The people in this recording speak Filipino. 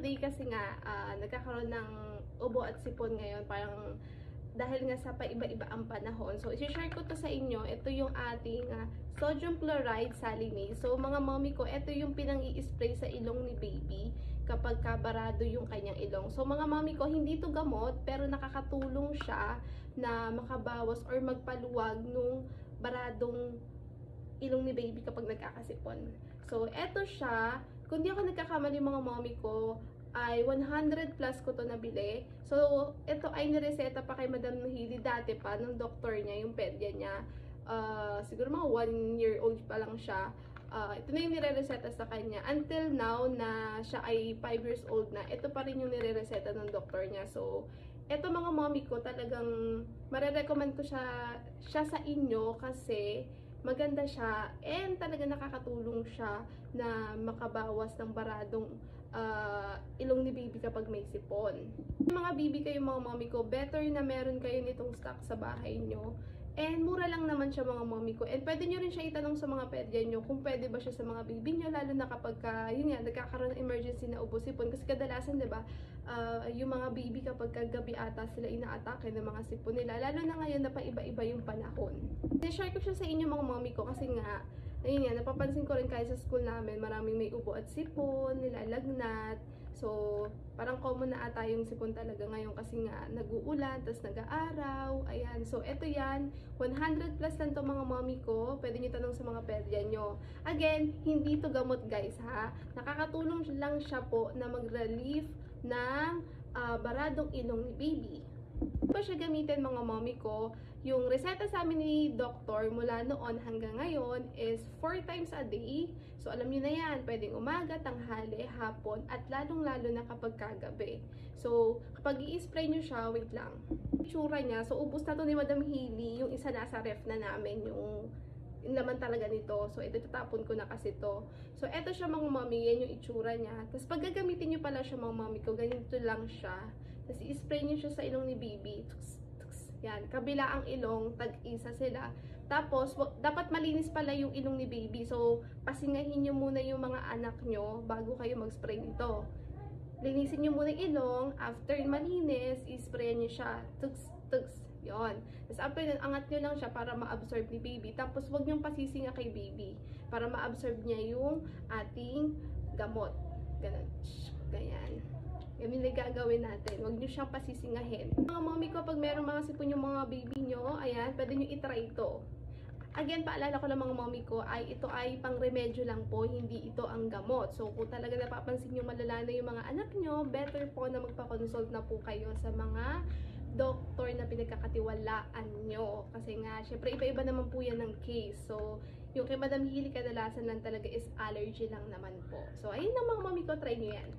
today kasi nga, nagkakaroon ng ubo at sipon ngayon. Parang dahil nga sa paiba-iba ang panahon. So, i-share ko to sa inyo. Ito yung ating sodium chloride salinase. So, mga mommy ko, ito yung pinang-i-spray sa ilong ni baby kapag kabarado yung kanyang ilong. So, mga mommy ko, hindi to gamot, pero nakakatulong siya na makabawas or magpaluwag nung baradong ilong ni baby kapag nagkakasipon. So, eto siya. Kung di ako nagkakamali mga mommy ko, ay 100 plus ko to nabili. So, ito ay nireseta pa kay Madam Nuhili dati pa, ng doktor niya, yung pedya niya. Siguro mga 1 year old pa lang siya. Ito na yung nire-reseta sa kanya. Until now, na siya ay 5 years old na, ito pa rin yung nire-reseta ng doktor niya. So, ito mga mommy ko, talagang marirecommend ko siya sa inyo kasi maganda siya and talaga nakakatulong siya na makabawas ng baradong ilong ni baby kapag may sipon. Mga baby kayo mga mommy ko, better na meron kayo nitong stock sa bahay nyo. And mura lang naman siya mga mommy ko. And pwede nyo rin siya itanong sa mga pedya nyo kung pwede ba siya sa mga baby nyo, lalo na kapag yun nga, nagkakaroon ng emergency na ubo sipon. Kasi kadalasan, diba, yung mga baby kapag kagabi ata sila inaatake ng mga sipon nila. Lalo na ngayon na paiba-iba yung panahon. I-share ko siya sa inyo mga mommy ko kasi nga, ayun nga, napapansin ko rin kahit sa school namin, maraming may ubo at sipon, nilalagnat. So, parang common na ata yung sipon talaga ngayon kasi nga nag-uulan, tas nag-aaraw. Ayan. So, eto yan. 100 plus lang to mga mommy ko. Pwede nyo tanong sa mga pedya nyo. Again, hindi to gamot guys ha. Nakakatulong lang siya po na mag-relief ng baradong ilong ni baby. Pa siya gamitin mga mommy ko, yung reseta sa amin ni doktor mula noon hanggang ngayon is 4 times a day. So alam niyo na yan, pwedeng umaga, tanghali, hapon, at lalong-lalo na kapag kagabi. So kapag i-spray niyo siya, wait lang. Itsura niya, so ubos na to ni Madam Hailey, yung isa nasa ref na namin, yung laman talaga nito. So, ito tatapon ko na kasi to. So, ito siya mga mommy. Yan yung itsura niya. Tapos, pag gagamitin nyo pala siya mga mommy ko, ganito lang siya. Tapos, i-spray nyo siya sa ilong ni baby. Tuks, tuks. Yan. Kabila ang ilong. Tag-isa sila. Tapos, dapat malinis pala yung ilong ni baby. So, pasingahin nyo muna yung mga anak nyo bago kayo mag-spray nito. Linisin nyo muna yung ilong. After malinis, i-spray nyo siya. Tuks, tuks. Yon. Tapos after nun, angat nyo lang siya para ma-absorb ni baby. Tapos huwag nyong pasisinga kay baby para ma-absorb niya yung ating gamot. Ganun. Ganyan. Yan yung gagawin natin. Huwag nyo siyang pasisingahin. Mga mommy ko, pag meron mga sipon yung mga baby nyo, ayan, pwede nyo itry ito. Again, paalala ko lang mga mommy ko, ito ay pang remedyo lang po, hindi ito ang gamot. So, kung talaga napapansin nyo malala na yung mga anak nyo, better po na magpa-consult na po kayo sa mga doktor na pinagkakatiwalaan nyo. Kasi nga, syempre, iba-iba naman po yan ng case. So, yung kay Madam Hailey, kadalasan lang talaga is allergy lang naman po. So, ayun na mga mommy ko, try nyo yan.